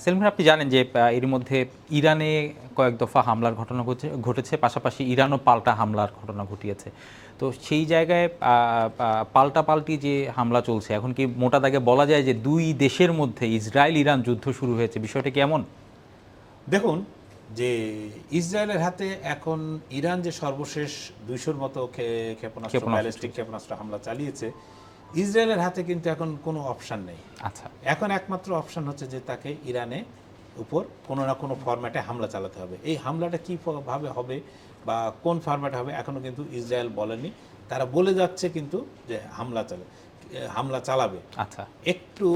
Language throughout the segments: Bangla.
সেলিম ভাই, আপনি জানেন যে এর মধ্যে ইরানে কয়েক দফা হামলার ঘটনা ঘটেছে, পাশাপাশি ইরানও পাল্টা হামলার ঘটনা ঘটিয়েছে। তো সেই জায়গায় পাল্টাপাল্টি যে হামলা চলছে, এখন কি মোটা দাগে বলা যায় যে দুই দেশের মধ্যে ইসরায়েল ইরান যুদ্ধ শুরু হয়েছে? বিষয়টা কি এমন? দেখুন, যে ইসরায়েলের হাতে এখন ইরান যে সর্বশেষ 200-র মতো ক্ষেপণাস্ত্র, ক্ষেপণাস্ত্র ব্যালিস্টিক চলছে। ক্ষেপণাস্ত্র হামলা চালিয়েছে, ইসরায়েলের হাতে কিন্তু এখন কোনো অপশান নেই। আচ্ছা। এখন একমাত্র অপশান হচ্ছে যে তাকে ইরানে উপর কোনো না কোনো ফরম্যাটে হামলা চালাতে হবে। এই হামলাটা কী ভাবে হবে বা কোন ফরম্যাটে হবে এখনও কিন্তু ইসরায়েল বলেনি। তারা বলে যাচ্ছে কিন্তু যে হামলা চালাবে। আচ্ছা। একটু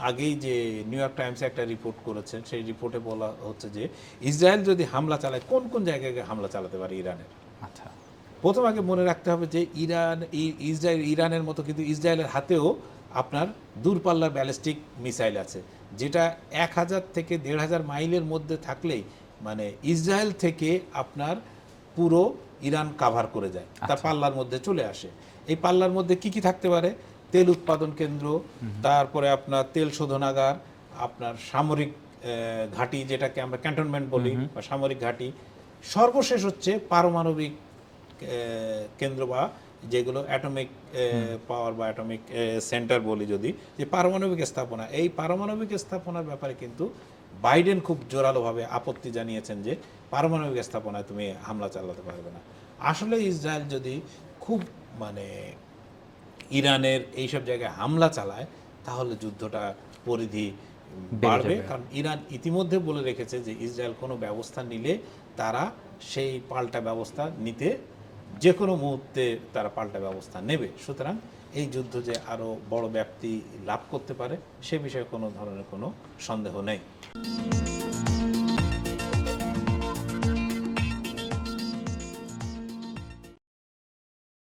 আগেই যে নিউ ইয়র্ক টাইমসে একটা রিপোর্ট করেছেন, সেই রিপোর্টে বলা হচ্ছে যে ইসরায়েল যদি হামলা চালায় কোন কোন জায়গায় হামলা চালাতে পারে ইরানের। আচ্ছা। প্রথম আগে মনে রাখতে হবে যে ইরানের মতো কিন্তু ইসরায়েলের হাতেও আপনার দূরপাল্লার ব্যালিস্টিক মিসাইল আছে, যেটা 1000 থেকে 1500 মাইলের মধ্যে থাকলেই মানে ইসরায়েল থেকে আপনার পুরো ইরান কাভার করে যায়, তার পাল্লার মধ্যে চলে আসে। এই পাল্লার মধ্যে কি কি থাকতে পারে? তেল উৎপাদন কেন্দ্র, তারপরে আপনার তেল শোধনাগার, আপনার সামরিক ঘাঁটি যেটাকে আমরা ক্যান্টনমেন্ট বলি বা সামরিক ঘাঁটি, সর্বশেষ হচ্ছে পারমাণবিক কেন্দ্র বা যেগুলো অ্যাটমিক পাওয়ার বা অ্যাটমিক সেন্টার বলি যদি, যে পারমাণবিক স্থাপনা, এই পারমাণবিক স্থাপনার ব্যাপারে কিন্তু বাইডেন খুব জোরালোভাবে আপত্তি জানিয়েছেন যে পারমাণবিক স্থাপনায় তুমি হামলা চালাতে পারবে না। আসলে ইসরায়েল যদি খুব মানে ইরানের এইসব জায়গায় হামলা চালায় তাহলে যুদ্ধটা পরিধি বাড়বে, কারণ ইরান ইতিমধ্যে বলে রেখেছে যে ইসরায়েল কোনো ব্যবস্থা নিলে তারা সেই পাল্টা ব্যবস্থা নিতে যে কোনো মুহূর্তে তারা পাল্টা ব্যবস্থা নেবে। সুতরাং এই যুদ্ধ যে আরও বড় ব্যাপ্তি লাভ করতে পারে সে বিষয়ে কোনো ধরনের কোনো সন্দেহ নেই।